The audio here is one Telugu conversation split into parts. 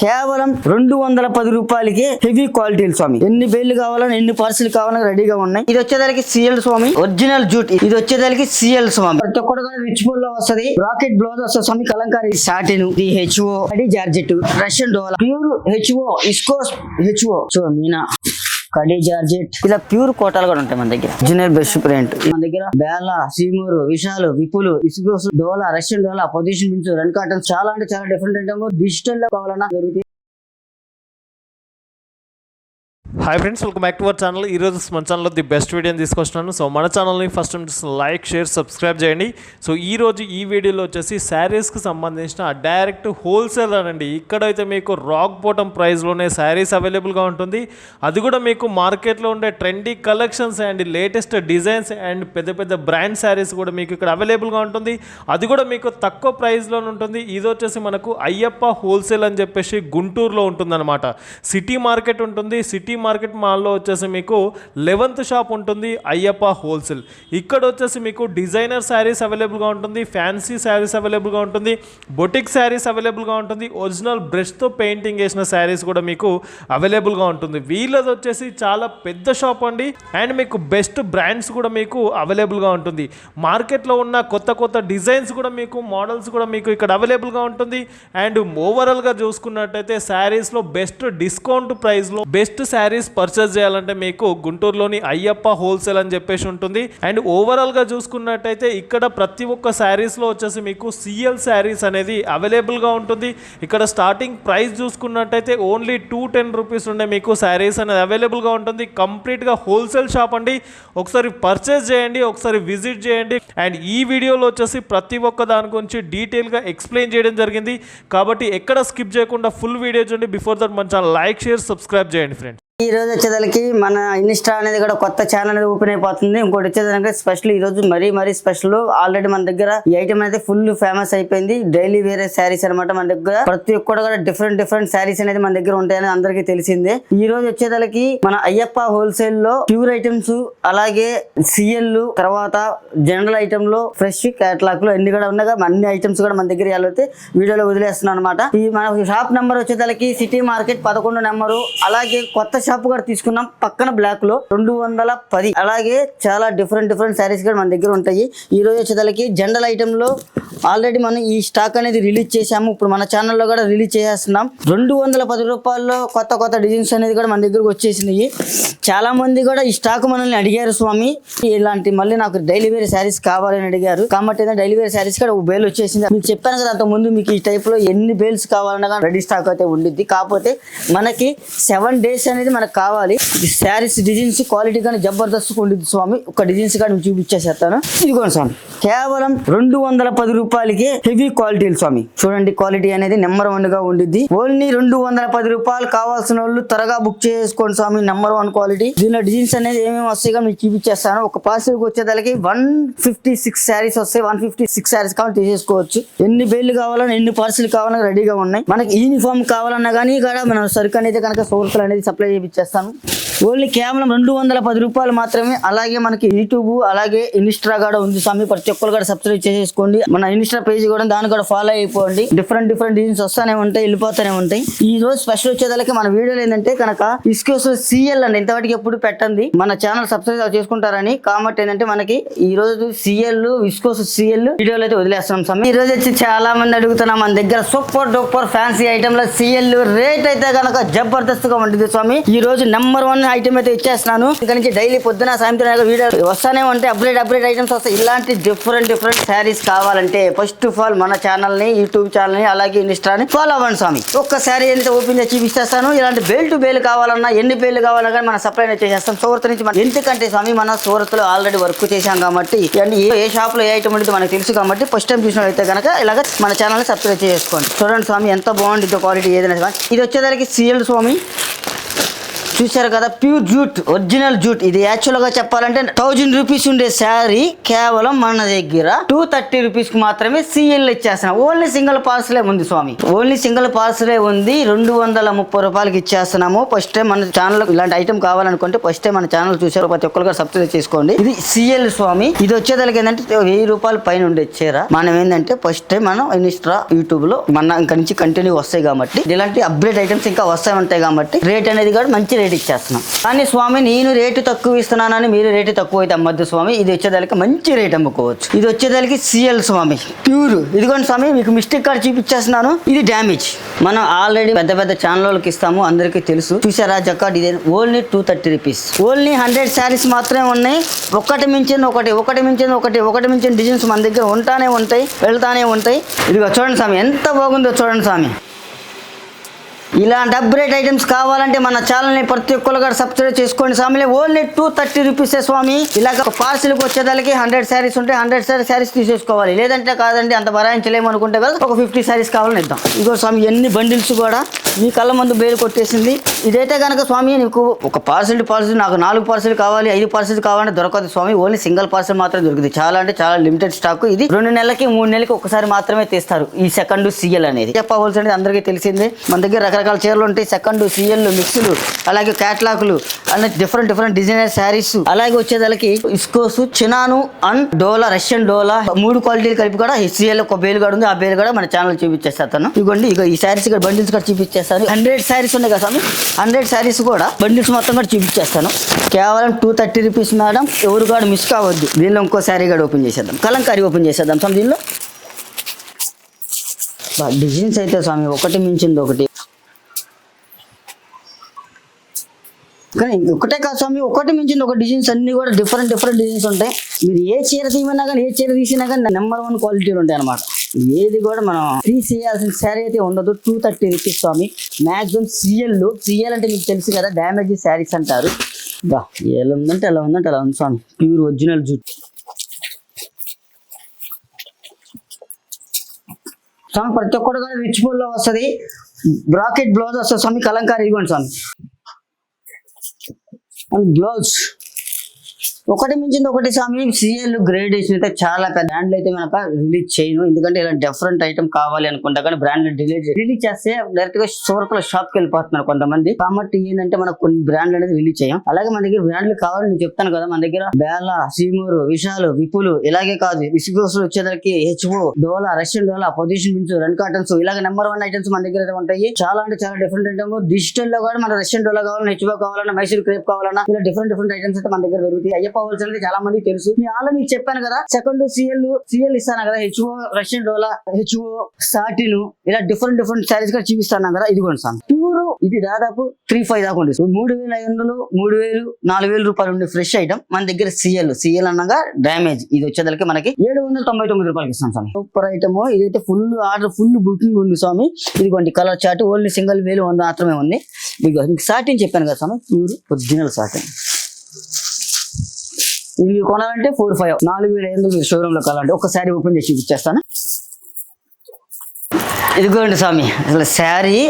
కేవలం 210 రూపాయలకి హెవీ క్వాలిటీలు స్వామి. ఎన్ని బేళ్లు కావాలని ఎన్ని పార్సిల్ కావాలని రెడీగా ఉన్నాయి. ఇది వచ్చేదానికి సిఎల్ స్వామి ఒరిజినల్ జూట్. ఇది వచ్చేదానికి సిఎల్ స్వామి. ప్రతి ఒక్కటి కూడా రిచ్ పూల్ లో వస్తుంది. రాకెట్ బ్లౌజ్ వస్తుంది స్వామి. కలంకారీ సాటిన్, ఇది హెచ్ఓ, అది జార్జెట్, రష్యన్ డోలా, pure HO, ఇస్కోస్ HO, so Meena, కడి జార్జెట్, ఇలా ప్యూర్ కోటాలు కూడా ఉంటాయి మన దగ్గర. జూనియర్ బెస్ట్ ప్రింట్ మన దగ్గర. బేలా, సీమూరు, విశాలు, విపులు, ఇసుగోస్, డోలా, రష్యన్ డోలా, పొజిషన్ బిన్స్, రన్ కాటన్, చాలా అంటే చాలా డిఫరెంట్ ఐటమ్. డిజిటల్ లో కావాలన్నా దొరుకుతాయి. Hi friends, welcome back to our channel. ఈరోజు మన ఛానల్లో ది బెస్ట్ వీడియోని తీసుకొస్తున్నాను. సో మన ఛానల్ని ఫస్ట్ లైక్, షేర్, సబ్స్క్రైబ్ చేయండి. సో ఈరోజు ఈ వీడియోలో వచ్చేసి శారీస్కి సంబంధించిన డైరెక్ట్ హోల్సేల్ అండి. ఇక్కడైతే మీకు రాక్ బాటమ్ ప్రైస్లోనే శారీస్ అవైలబుల్గా ఉంటుంది. అది కూడా మీకు మార్కెట్లో ఉండే trendy collections and latest designs and పెద్ద పెద్ద బ్రాండ్ శారీస్ కూడా మీకు ఇక్కడ అవైలబుల్గా ఉంటుంది. అది కూడా మీకు తక్కువ ప్రైస్లోనే ఉంటుంది. ఇది వచ్చేసి మనకు అయ్యప్ప హోల్సేల్ అని చెప్పేసి గుంటూరులో ఉంటుందన్నమాట. సిటీ మార్కెట్ ఉంటుంది. సిటీ మార్కెట్ మాల్లో వచ్చేసి మీకు 11th షాప్ ఉంటుంది అయ్యప్ప హోల్సేల్. ఇక్కడ వచ్చేసి మీకు డిజైనర్ శారీస్ అవైలబుల్గా ఉంటుంది, ఫ్యాన్సీ శారీస్ అవైలబుల్గా ఉంటుంది, బొటిక్ శారీస్ అవైలబుల్గా ఉంటుంది, ఒరిజినల్ బ్రష్తో పెయింటింగ్ వేసిన శారీస్ కూడా మీకు అవైలబుల్గా ఉంటుంది. వీళ్ళది వచ్చేసి చాలా పెద్ద షాప్ అండి. అండ్ మీకు బెస్ట్ బ్రాండ్స్ కూడా మీకు అవైలబుల్గా ఉంటుంది. మార్కెట్లో ఉన్న కొత్త కొత్త డిజైన్స్ కూడా మీకు, మోడల్స్ కూడా మీకు ఇక్కడ అవైలబుల్గా ఉంటుంది. అండ్ ఓవరాల్గా చూసుకున్నట్టయితే శారీస్లో బెస్ట్ డిస్కౌంట్ ప్రైస్లో బెస్ట్ శారీస్ పర్చేస్ చేయాలంటే మీకు గుంటూరులోని అయ్యప్ప హోల్సేల్ అని చెప్పేసి ఉంటుంది. అండ్ ఓవరాల్గా చూసుకున్నట్టయితే ఇక్కడ ప్రతి ఒక్క శారీస్లో వచ్చేసి మీకు సిఎల్ శారీస్ అనేది అవైలబుల్గా ఉంటుంది. ఇక్కడ స్టార్టింగ్ ప్రైస్ చూసుకున్నట్టయితే ఓన్లీ 210 రూపీస్ ఉండే మీకు శారీస్ అనేది అవైలబుల్గా ఉంటుంది. కంప్లీట్గా హోల్సేల్ షాప్ అండి. ఒకసారి పర్చేస్ చేయండి, ఒకసారి విజిట్ చేయండి. అండ్ ఈ వీడియోలో వచ్చేసి ప్రతి ఒక్క దాని గురించి డీటెయిల్గా ఎక్స్ప్లెయిన్ చేయడం జరిగింది. కాబట్టి ఎక్కడ స్కిప్ చేయకుండా ఫుల్ వీడియో చూడండి. బిఫోర్ దట్ మన ఛానల్ లైక్, షేర్, సబ్స్క్రైబ్ చేయండి ఫ్రెండ్స్. ఈ రోజు వచ్చేదానికి మన ఇన్స్టా అనేది కూడా కొత్త ఛానల్ అనేది ఓపెన్ అయిపోతుంది. ఇంకోటి వచ్చేదానికి స్పెషల్, ఈ రోజు మరీ స్పెషల్. ఆల్రెడీ మన దగ్గర ఈ ఐటమ్ అయితే ఫుల్ ఫేమస్ అయిపోయింది. డైలీ వేరే శారీస్ అనమాట. మన దగ్గర ప్రతి ఒక్కటి కూడా డిఫరెంట్ శారీస్ అనేది మన దగ్గర ఉంటాయని అందరికీ తెలిసిందే. ఈ రోజు వచ్చేదానికి మన అయ్యప్ప హోల్సేల్ లో ప్యూర్ ఐటమ్స్, అలాగే సిఎల్, తర్వాత జనరల్ ఐటమ్ లో ఫ్రెష్ కేటలాగ్ లో ఎన్ని కూడా ఉన్నాయి. అన్ని ఐటమ్స్ కూడా మన దగ్గర అయితే వీడియోలో వదిలేస్తున్నాం అనమాట. ఈ మన షాప్ నెంబర్ వచ్చేదానికి సిటీ మార్కెట్ 11 నెంబరు. అలాగే కొత్త షాప్ కూడా తీసుకున్నాం పక్కన బ్లాక్ లో 210. అలాగే చాలా డిఫరెంట్ శారీస్ కూడా మన దగ్గర ఉంటాయి. ఈ రోజు వచ్చేదానికి జనరల్ ఐటమ్ లో ఆల్రెడీ మనం ఈ స్టాక్ అనేది రిలీజ్ చేసాము. ఇప్పుడు మన ఛానల్లో కూడా రిలీజ్ చేసేస్తున్నాం. 210 రూపాయల్లో కొత్త డిజైన్స్ అనేది కూడా మన దగ్గరకు వచ్చేసినాయి. చాలా మంది కూడా ఈ స్టాక్ మనల్ని అడిగారు, స్వామి ఇలాంటి మళ్ళీ నాకు డైలీ వేర్ శారీస్ కావాలని అడిగారు. కాబట్టి డైలీ వేర్ శారీస్ కూడా ఒక బేల్ వచ్చేసింది. మీకు చెప్పాను కదా అంత ముందు, మీకు ఈ టైప్ లో ఎన్ని బేల్స్ కావాలన్నా రెడీ స్టాక్ అయితే ఉండిద్ది. కాకపోతే మనకి 7 days అనేది మనకు కావాలి. శారీస్ డిజైన్స్ క్వాలిటీ కానీ జబర్దస్త్ ఉండిద్ది స్వామి. ఒక డిజైన్స్ కానీ చూపించేసేస్తాను. ఇదిగోండి స్వామి, కేవలం 210 రూపాయలకి హెవీ క్వాలిటీలు స్వామి. చూడండి, క్వాలిటీ అనేది నెంబర్ 1 గా ఉండిద్ది. ఓన్లీ 210 రూపాయలు కావాల్సిన వాళ్ళు త్వరగా బుక్ చేసుకోండి స్వామి. Number 1 quality. దీనిలో డిజైన్స్ అనేది ఏమేమి వస్తాయి మీకు చూపించేస్తాను. ఒక పార్సల్ వచ్చేదానికి 156 శారీస్ వస్తాయి. 156 శారీస్ కావాలి తీసేసుకోవచ్చు. ఎన్ని బేళ్లు కావాలన్నా ఎన్ని పార్సల్ కావాలన్నా రెడీగా ఉన్నాయి. మనకి యూనిఫామ్ కావాలన్నా కానీ ఇక్కడ మనం సరుకు అనేది కనుక సోర్సులు అనేది సప్లై చేపిచ్చేస్తాను. ఓన్లీ కేవలం 210 రూపాయలు మాత్రమే. అలాగే మనకి యూట్యూబ్, అలాగే ఇన్స్టా కూడా ఉంది స్వామి. ప్రతి ఒక్కరు కూడా సబ్స్క్రైబ్ చేసేసుకోండి. మన ఇన్స్టా పేజ్ కూడా దాన్ని కూడా ఫాలో అయిపోండి. డిఫరెంట్ డిజైన్స్ వస్తానే ఉంటాయి, వెళ్ళిపోతానే ఉంటాయి. ఈ రోజు స్పెషల్ వచ్చేదానికి మన వీడియోలో ఏంటంటే కనుక ఇస్కోస్ సిఎల్ అండి. ఇంతవరకు ఎప్పుడు పెట్టండి. మన ఛానల్ సబ్స్క్రైబ్ చేసుకుంటారని. కాబట్టి ఏంటంటే మనకి ఈ రోజు సిఎల్, విస్కోస్ సిఎల్ వీడియోలు అయితే వదిలేస్తున్నాం స్వామి. ఈ రోజు వచ్చి చాలా మంది అడుగుతున్నాం మన దగ్గర సూపర్ డూపర్ ఫ్యాన్సీ ఐటమ్ లో సిఎల్ రేట్ అయితే కనుక జబర్దస్త్ గా ఉంటుంది స్వామి. ఈ రోజు నెంబర్ 1 ఐటమ్ అయితే ఇచ్చేస్తున్నాను. ఇక్కడ నుంచి డైలీ పొద్దున సాయంత్రం వీడియో వస్తానే ఉంటాయి. అప్డేట్ ఐటమ్స్ వస్తాయి. ఇలాంటి డిఫరెంట్ శారీస్ కావాలంటే ఫస్ట్ ఆఫ్ ఆల్ మన ఛానల్ ని, యూట్యూబ్ ఛానల్ ని, అలాగే ఇన్స్టాని ఫాలో అవ్వండి స్వామి. ఒక్క శారీ అయితే ఓపెన్ చేసి చూపిస్తాను. ఇలాంటి బేల్ టు బేల్ కావాలన్నా ఎన్ని బేలు కావాలన్నా కానీ మన సప్లై చేసేస్తాం సూరత్ నుంచి. ఎందుకంటే స్వామి మన సూరత్ లో ఆల్రెడీ వర్క్ చేశాం కాబట్టి ఏ షాప్ లో ఏ ఐటమ్ ఉంటుంది మనకు తెలుసు. కాబట్టి ఫస్ట్ టైం చూసినట్లయితే కనుక ఇలాగ మన ఛానల్ ని సబ్స్క్రైబ్ చేసుకోండి. చూడండి స్వామి ఎంత బాగుంటుంది క్వాలిటీ ఏదైనా. ఇది వచ్చేదానికి సిఎల్ స్వామి. చూసారు కదా, ప్యూర్ జూట్, ఒరిజినల్ జూట్. ఇది యాక్చువల్ గా చెప్పాలంటే 1000 రూపీస్ ఉండే శారీ కేవలం మన దగ్గర 230 రూపీస్ కి మాత్రమే CL ఇచ్చేస్తున్నాం. ఓన్లీ సింగిల్ పార్సలే ఉంది స్వామి, ఓన్లీ సింగిల్ పార్సలే ఉంది. 230 రూపాయలకి ఇచ్చేస్తున్నాము. ఫస్ట్ టైం మన ఛానల్ ఇలాంటి ఐటమ్ కావాలనుకుంటే ఫస్ట్ టైం మన ఛానల్ చూసారు ప్రతి ఒక్కరు సబ్స్క్రైబ్ చేసుకోండి. ఇది CL స్వామి. ఇది వచ్చేదానికి ఏంటంటే 1000 రూపాయల పైన ఉండే చీర. మనం ఏంటంటే ఫస్ట్ టైం మనం ఇన్స్టా యూట్యూబ్ లో మన ఇంకా నుంచి కంటిన్యూ వస్తాయి కాబట్టి ఇలాంటి అప్డేట్ ఐటమ్స్ ఇంకా వస్తాయి ఉంటాయి కాబట్టి రేట్ అనేది కూడా మంచి రేట్ ఇచ్చేస్తున్నాం. కానీ స్వామి నేను రేటు తక్కువ ఇస్తున్నానని మీరు రేటు తక్కువ అయితే అమ్మద్దు స్వామి. ఇది వచ్చేదానికి మంచి రేట్ అమ్ముకోవచ్చు. ఇది వచ్చేదానికి CL స్వామి ప్యూర్. ఇదిగోండి స్వామి, మీకు మిస్టేక్ కార్డ్ చూపించేస్తున్నాను. ఇది డ్యామేజ్. మనం ఆల్రెడీ పెద్ద పెద్ద ఛానళ్ళకి ఇస్తాము, అందరికీ తెలుసు. చూసారా జకాట్, ఇది ఓన్లీ 230 రూపీస్. ఓన్లీ 100 శారీస్ మాత్రమే ఉన్నాయి. ఒకటి మించిన ఒకటి, ఒకటి మించిన ఒకటి, ఒకటి మించిన డిజైన్స్ మన దగ్గర ఉంటానే ఉంటాయి, వెళ్తానే ఉంటాయి. ఇదిగో చూడండి స్వామి, ఎంత బాగుందో చూడండి స్వామి. ఇలాంటి అప్గ్రేడ్ ఐటమ్స్ కావాలంటే మన ఛానల్ని ప్రతి ఒక్కరు కూడా సబ్స్క్రైబ్ చేసుకోండి స్వామి. ఓన్లీ 230 రూపీసే స్వామి. ఇలాగ పార్సిల్కి వచ్చేదానికి 100 శారీస్ ఉంటే 100 శారీస్ తీసేసుకోవాలి. లేదంటే కాదండి అంత భరాయించలేము అనుకుంటే కదా ఒక 50 శారీస్ కావాలని ఇద్దాం. ఇగో స్వామి, ఎన్ని బండిల్స్ కూడా మీ కళ్ళ ముందు బేలు కొట్టేసింది. ఇదైతే కనుక స్వామి నీకు ఒక పార్సిల్ నాకు 4 పార్సిల్ కావాలి, 5 పార్సిల్ కావాలంటే దొరకదు స్వామి. ఓన్లీ సింగిల్ పార్సిల్ మాత్రమే దొరుకుతుంది. చాలా అంటే చాలా లిమిటెడ్ స్టాక్. ఇది 2 నెలలకి 3 నెలలకి ఒకసారి మాత్రమే తీస్తారు ఈ సెకండ్ CL అనేది. చెప్పవలసి అనేది అందరికీ తెలిసిందే. మన దగ్గర రకరకాల చీరలు ఉంటాయి, సెకండ్ CL మిక్స్లు, అలాగే క్యాట్లాగ్లు, అలాగే డిఫరెంట్ డిజైనర్ శారీస్. అలాగే వచ్చేదానికి ఇస్కోస్, చినాను అండ్ డోలా, రష్యన్ డోలా 3 క్వాలిటీలు కలిపి కూడా CL ఒక బేలు కూడా ఉంది. ఆ బేలు కూడా మన ఛానల్ చూపించేస్తాను. ఇదిగోండి, ఇక ఈ శారీస్ కూడా బండిల్స్ కూడా చూపించేస్తాను. 100 శారీస్ ఉన్నాయి కదా స్వామి, 100 శారీస్ కూడా బండిల్స్ మొత్తం కూడా చూపించేస్తాను. కేవలం 230 రూపీస్ మేడం. ఎవరు కూడా మిస్ కావద్దు. దీనిలో ఇంకో శారీ కూడా ఓపెన్ చేసేద్దాం, కలంకారీ ఓపెన్ చేసేద్దాం స్వామి. దీనిలో డిజైన్స్ అయితే స్వామి ఒకటి మించింది ఒకటి. కానీ ఒకటే కాదు స్వామి, ఒకటి మించింది ఒక డిజైన్స్ అన్ని కూడా డిఫరెంట్ డిజైన్స్ ఉంటాయి. మీరు ఏ చీర తీయమన్నా కానీ, ఏ చీర తీసినా కానీ నెంబర్ 1 క్వాలిటీలు ఉంటాయి అనమాట. ఏది కూడా మనం తీసేయాల్సిన శారీ అయితే ఉండదు. 230 రూపీస్ స్వామి. మ్యాక్సిమం CL అంటే మీకు తెలుసు కదా, డ్యామేజ్ శారీస్ అంటారు. బా ఎలా ఉందంటే అలా ఉంది స్వామి. ప్యూర్ ఒరిజినల్ జూట్ స్వామి. ప్రతి ఒక్కటి కూడా రిచ్ పూల్ లో వస్తుంది. బ్రాకెట్ బ్లౌజ్ వస్తుంది స్వామి. కలంకారీ ఇదిగోండి స్వామి. అండ్ బ్లౌజ్ ఒకటి మించింది ఒకటి స్వామి. CL గ్రేడేషన్ అయితే చాలా పెద్ద బ్రాండ్లు అయితే మనకు రిలీజ్ చేయను. ఎందుకంటే ఇలా డిఫరెంట్ ఐటమ్ కావాలి అనుకుంటా కానీ బ్రాండ్ రిలీజ్ చేస్తే డైరెక్ట్ గా సూరత్లో షాప్ కి వెళ్ళిపోతున్నారు కొంతమంది. కాబట్టి ఏంటంటే మనకు కొన్ని బ్రాండ్లు అనేది రిలీజ్ చేయం. అలాగే మన దగ్గర బ్రాండ్లు కావాలని నేను చెప్తాను కదా, మన దగ్గర బేలా, సీమూరు, విశాలు, విపులు, ఇలాగే కాదు విసిగోస్ వచ్చేసరికి HO, డోలా, రష్యన్ డోలా, పొజిషన్ బిన్స్, రన్ కాటన్స్, ఇలాగే నెంబర్ 1 ఐటమ్స్ మన దగ్గర అయితే ఉంటాయి. చాలా అంటే చాలా డిఫరెంట్ ఐటమ్. డిజిటల్ లో కూడా మన రష్యన్ డోలా కావాలన్నా, HO కావాలన్నా, మైసూర్ క్రేప్ కావాలన్నా, ఇలా డిఫరెంట్ ఐటమ్స్ అయితే మన దగ్గర దొరుకుతాయి. అయ్యప్ప హోల్సేల్ చాలా మంది తెలుసు. మీ ఆల్రెడీ చెప్పాను కదా, సెకండ్ CL ఇస్తాను కదా, HO, రష్యన్ డోలా, HO, సాటిన్, ఇలా డిఫరెంట్ శారీస్ కూడా చూపిస్తాను కదా. ఇది కూడా సార్ ప్యూర్. ఇది దాదాపు 3,500 దాకా ఉంది. 3,500, 3,000, 4,000 రూపాయలు ఉండే ఫ్రెష్ ఐటమ్ మన దగ్గర. CL అనగా డ్యామేజ్. ఇది వచ్చేదానికి మనకి 799 రూపాయలకి ఇస్తాం స్వామి. Super item. ఇదైతే ఫుల్ ఆర్డర్, ఫుల్ బుకింగ్ ఉంది స్వామి. ఇదిగోండి కలర్ చార్ట్. ఓన్లీ సింగిల్ 1,000 మాత్రమే ఉంది. మీకు సాటిన్ చెప్పాను కదా స్వామి, ప్యూర్ ఒరిజినల్ సాటిన్. ఇది కొనాలంటే 4,500, 4,500 షోరూమ్ లో కావాలంటే ఒకసారి ఓపెన్ చేసి చూపించేస్తాను. ఇదిగోండి స్వామి, అసలు sari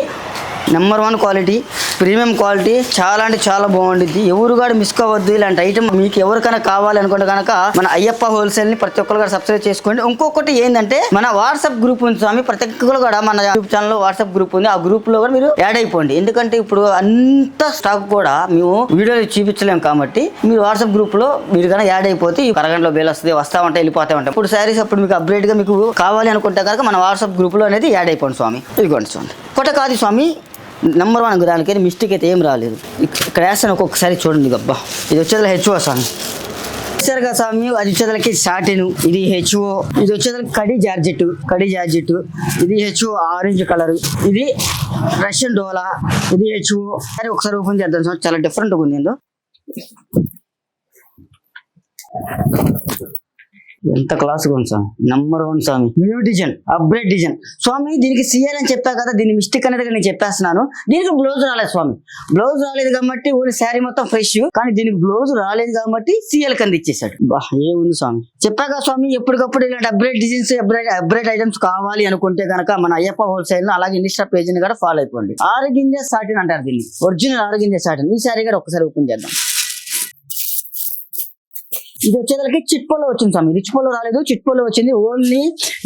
number 1 quality, premium quality. చాలా అంటే చాలా బాగుంటుంది. ఎవరు కూడా మిస్ కావద్దు. ఇలాంటి ఐటమ్ మీకు ఎవరికైనా కావాలి అనుకుంటే కనుక మన అయ్యప్ప హోల్సేల్ ని ప్రతి ఒక్కరు కూడా సబ్స్క్రైబ్ చేసుకోండి. ఇంకొకటి ఏంటంటే మన వాట్సాప్ గ్రూప్ ఉంది స్వామి. ప్రతి ఒక్కరు కూడా మన యూట్యూబ్ ఛానల్ లో వాట్సాప్ గ్రూప్ ఉంది. ఆ గ్రూప్ లో కూడా మీరు యాడ్ అయిపోండి. ఎందుకంటే ఇప్పుడు అంత స్టాక్ కూడా మేము వీడియోలో చూపించలేము కాబట్టి మీరు వాట్సాప్ గ్రూప్ లో మీరు కన్నా యాడ్ అయిపోతే ఈ అరగంటలో బేల్ వస్తుంది, వస్తా ఉంటాయి, వెళ్ళిపోతా ఉంటాయి. ఇప్పుడు శారీస్ అప్పుడు మీకు అప్డేట్ గా మీకు కావాలి అనుకుంటే కనుక మన వాట్సాప్ గ్రూప్ లో అనేది యాడ్ అయిపోండి స్వామి. ఇదిగోండి స్వామి. ఒకటే కాదు స్వామి, నెంబర్ 1 దానికి మిస్టేక్ అయితే ఏం రాలేదు. ఇక్కడ వేస్తాను ఒక్కొక్కసారి చూడండి. అబ్బా ఇది వచ్చేది HO స్వామి. చూసారు కదా స్వామి, అది వచ్చేదానికి సాటిన్, ఇది HO, ఇది వచ్చేదానికి కడి జార్జెట్, ఇది HO ఆరెంజ్ కలర్, ఇది రష్యన్ డోలా, ఇది HO. సరే ఒకసారి ఓపెన్ చేద్దాం సార్. చాలా డిఫరెంట్గా ఉంది. ఎంత క్లాస్ ఉంది స్వామి, నంబర్ 1 స్వామి. న్యూ డిజైన్, అప్గ్రేడ్ డిజైన్ స్వామి. దీనికి సిఎల్ అని చెప్పా కదా, దీని మిస్టేక్ అనేది నేను చెప్పేస్తున్నాను. దీనికి బ్లౌజ్ రాలేదు స్వామి. బ్లౌజ్ రాలేదు కాబట్టి ఓన్లీ శారీ మొత్తం ఫ్రెష్, కానీ దీనికి బ్లౌజ్ రాలేదు కాబట్టి సిఎల్ కింద ఇచ్చేసాడు. బా ఏముంది స్వామి, చెప్పాక స్వామి. ఎప్పటికప్పుడు ఇలాంటి అప్గ్రేడ్ డిజైన్స్, అప్గ్రేడ్ ఐటమ్స్ కావాలి అనుకుంటే కనుక మన అయ్యప్ప హోల్సేల్ ను అలాగే ఇన్స్టా పేజ్ ని కూడా ఫాలో అయిపోండి. 6 గింజ సాటిన్ అంటారు దీన్ని, ఒరిజినల్ 6 గింజ సాటిన్. ఈ శారీ కూడా ఒకసారి ఓపెన్ చేద్దాం. ఇది వచ్చేసరికి చిట్పోలో వచ్చింది స్వామి. రిచ్ పోలో రాలేదు, చిట్పోలో వచ్చింది. ఓన్లీ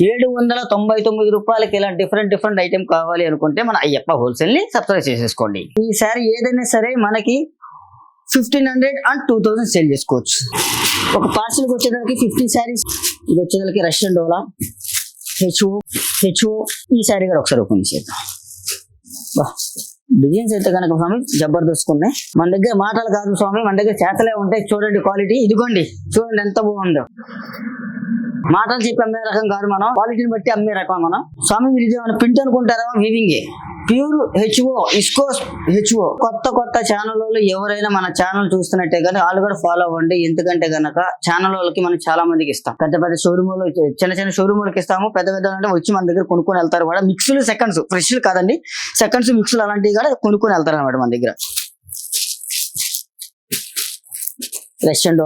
799 రూపాయలకి ఇలా డిఫరెంట్ ఐటమ్ కావాలి అనుకుంటే మన అయ్యప్ప హోల్సేల్ ని సబ్స్క్రైబ్ చేసేసుకోండి. ఈ శారీ ఏదైనా సరే మనకి 1500 అండ్ 2000 సేల్ చేసుకోవచ్చు. ఒక పార్సల్ కి వచ్చేసరికి 50 శారీస్. ఇది వచ్చేసరికి రష్యన్ డోలా హెచ్ఓ. ఈ శారీ కూడా ఒకసారి ఓపెన్ చేద్దాం. డిజైన్స్ అయితే కనుక స్వామి జబర్దస్త్ ఉన్నాయి. మన దగ్గర మాటలు కాదు స్వామి, మన దగ్గర చేతలే ఉంటాయి. చూడండి క్వాలిటీ, ఇదిగోండి చూడండి ఎంత బాగుందో. మాటలు చెప్పి అమ్మే రకం కాదు మనం, క్వాలిటీని బట్టి అమ్మే రకం మనం. స్వామి మీరు ఇది ఏమైనా ప్రింట్ అనుకుంటారా? Weaving pure HO, ఇస్కోస్ HO. కొత్త ఛానల్ ఎవరైనా మన ఛానల్ చూస్తున్నట్టే కానీ వాళ్ళు కూడా ఫాలో అవ్వండి. ఎందుకంటే కనుక ఛానల్ వాళ్ళకి మనం చాలా మందికి ఇస్తాం. పెద్ద షోరూములు, చిన్న షోరూములకి ఇస్తాము. పెద్ద అంటే వచ్చి మన దగ్గర కొనుక్కొని వెళ్తారు కూడా. మిక్స్లు సెకండ్స్, ఫ్రెష్లు కాదండి, సెకండ్స్ మిక్స్లు అలాంటివి కూడా కొనుక్కొని వెళ్తారు అనమాట మన దగ్గర. రష్యన్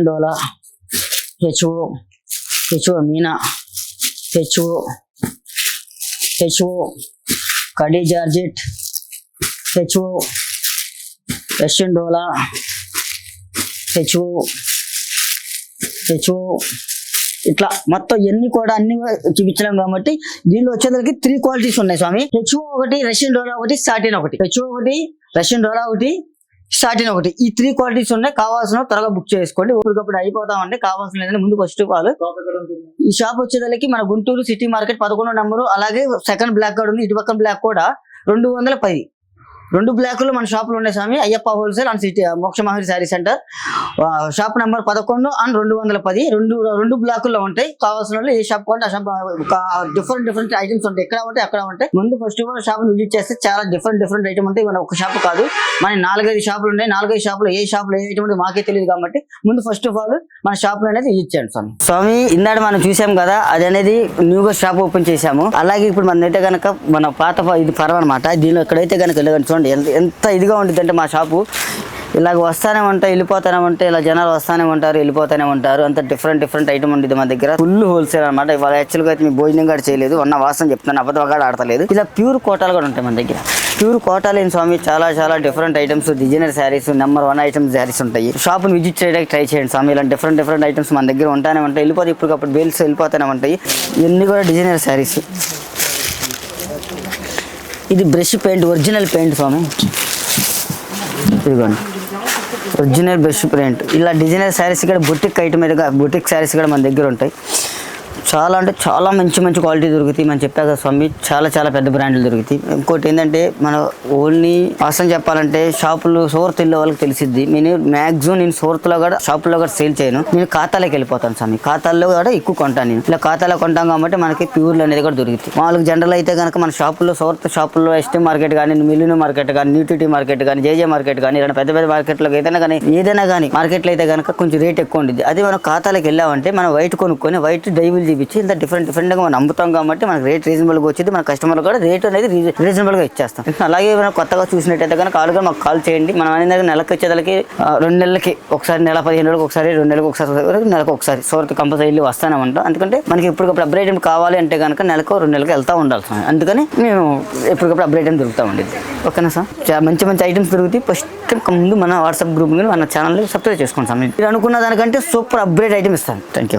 డోలా హెచ్ఓ మీనా, హెచ్ఓ కడీ జార్జెట్, హెచ్ఓ రష్యన్ డోలా, హెచ్ఓ ఇట్లా మొత్తం ఎన్ని కూడా అన్ని చూపించలేం కాబట్టి దీనిలో వచ్చేసరికి 3 క్వాలిటీస్ ఉన్నాయి స్వామి. హెచ్ఓ ఒకటి, రష్యన్ డోలా ఒకటి, సాటిన్ ఒకటి. హెచ్ఓ ఒకటి, రష్యన్ డోలా ఒకటి, సాటిన్ ఒకటి. ఈ 3 క్వాలిటీస్ ఉన్నాయి. కావాల్సిన త్వరగా బుక్ చేసుకోండి. ఒకరికప్పుడు అయిపోతామంటే కావాల్సిన లేదంటే ముందు ఫస్ట్ ఆఫ్ ఆల్ ఈ షాప్ వచ్చేదానికి మన గుంటూరు సిటీ మార్కెట్ 11వ నెంబరు. అలాగే సెకండ్ బ్లాక్ కూడా ఉంది. ఇటు పక్కన బ్లాక్ కూడా 210. 2 బ్లాకులు మన షాపులు ఉన్నాయి స్వామి. Ayyappa wholesale and city Moksha మహరి sari centre. Shop number 11 and 210. రెండు బ్లాకుల్లో ఉంటాయి. కావాల్సిన వాళ్ళు ఏ షాప్ కొంటే ఆ షాప్ డిఫరెంట్ ఐటమ్స్ ఉంటాయి. ఎక్కడ ఉంటాయి అక్కడ ఉంటాయి. ముందు first of all shop visit చేస్తే చాలా డిఫరెంట్ ఐటమ్ ఉంటాయి. మన ఒక షాప్ కాదు, మన 4-5 షాపులు ఉన్నాయి. 4-5 షాపులు ఏ షాపులో ఏ ఐటమ్ ఉంటే మాకే తెలియదు కాబట్టి ముందు ఫస్ట్ ఆఫ్ ఆల్ మన షాప్ అనేది విజిట్ చేయండి స్వామి. ఇందాక మనం చూసాం కదా, అది అనేది న్యూగా షాప్ ఓపెన్ చేసాము. అలాగే ఇప్పుడు మన అయితే కనుక మన పాత ఇది పర్వనమాట. దీనిలో ఎక్కడైతే కనుక చూడండి ఎంత ఇదిగా ఉంటుంది అంటే మా షాపు. ఇలాగ వస్తానే ఉంటాయి, వెళ్ళిపోతానే ఉంటాయి. ఇలా జనాలు వస్తానే ఉంటారు, వెళ్ళిపోతానే ఉంటారు. అంత డిఫరెంట్ ఐటమ్ ఉంటుంది మన దగ్గర. ఫుల్ హోల్సేల్ అనమాట. ఇవాళ యాక్చువల్గా అయితే మీ భోజనం కూడా చేయలేదు, ఉన్న వాసన చెప్తాను, అబద్ధం కూడా ఆడతలేదు. ఇలా ప్యూర్ కోటాలు కూడా ఉంటాయి మన దగ్గర. ప్యూర్ కోటాలు ఏం స్వామి, చాలా different items, designer saris, number 1 items saris ఉంటాయి. షాప్ని విజిట్ చేయడానికి ట్రై చేయండి స్వామి. ఇలా డిఫరెంట్ ఐటమ్స్ మన దగ్గర ఉంటానే ఉంటాయి. వెళ్ళిపోతే ఇప్పటికప్పుడు బేల్స్ వెళ్ళిపోతానే ఉంటాయి. ఇవన్నీ కూడా డిజైనర్ శారీస్. ఇది బ్రష్ పెయింట్, ఒరిజినల్ పెయింట్ స్వామి. ఇదిగోండి ఒరిజినల్ బ్రష్ పెయింట్. ఇలా డిజైనర్ శారీస్ కూడా బొటిక్ ఐటమ్ మీద బొటిక్ శారీస్ కూడా మన దగ్గర ఉంటాయి. చాలా అంటే చాలా మంచి క్వాలిటీ దొరుకుతాయి. మనం చెప్పా కదా స్వామి, చాలా పెద్ద బ్రాండ్లు దొరుకుతాయి. ఇంకోటి ఏంటంటే మనం ఓన్లీ వాస్తవం చెప్పాలంటే షాపులు సోర్త్ వెళ్ళే వాళ్ళకి తెలిసిద్ది. నేను సోర్త్లో కూడా షాపులో కూడా సేల్ చేయను. నేను ఖాతాలోకి వెళ్ళిపోతాను స్వామి. ఖాతాల్లో కూడా ఎక్కువ కొంటాను నేను. ఇలా ఖాతాలో కొంటాం కాబట్టి మనకి ప్యూర్లు అనేది కూడా దొరుకుతాయి. మామూలుగా జనరల్ అయితే కనుక మన షాపుల్లో సోర్త్ షాపుల్లో ఎస్టీ మార్కెట్ కానీ, మిల్లును మార్కెట్ కానీ, న్యూట్రిటీ మార్కెట్ కానీ, జేజే మార్కెట్ కానీ, ఇలా పెద్ద మార్కెట్లోకి ఏదైనా కానీ మార్కెట్లో అయితే కనుక కొంచెం రేట్ ఎక్కువ ఉంటుంది. అదే మనం ఖాతాలోకి వెళ్ళామంటే మనం వైట్ కొనుక్కొని వైట్ డైబుల్ చూపించి ఇంత డిఫరెంట్గా మనం అమ్ముతాం కాబట్టి మనకు రేట్ రీజనబుల్గా వచ్చింది. మన కస్టమర్ కూడా రేట్ అనేది రీజనబుల్గా ఇచ్చేస్తాం. అలాగే మనం కొత్తగా చూసినట్టయితే కనుక ఆలుగా మాకు కాల్ చేయండి. మనం అనేది నెలకు వచ్చేదానికి 2 నెలలకి ఒకసారి, నెల 15 రోజులకు ఒకసారి, 2 నెలలకు ఒకసారి, నెలకు ఒకసారి సోర్త్ కంపల్సరీ వస్తానే ఉంటాం. ఎందుకంటే మనకి ఎప్పటికప్పుడు అప్డేట్ కావాలి అంటే కనుక నెలకు 2 నెలలకు వెళ్తూ ఉండాలి సార్. అందుకని మేము ఎప్పటికప్పుడు అప్డేట్ దొరుకుతూ ఉండేది. ఓకేనా సార్? మంచి ఐటమ్స్ దొరుకుతాయి. ఫస్ట్ ముందు మన వాట్సాప్ గ్రూప్ మన ఛానల్ని సబ్స్క్రైబ్ చేసుకోండి సార్. మీరు అనుకున్న దానికంటే సూపర్ అప్గ్రేడ్ ఐటమ్ ఇస్తాను. Thank you.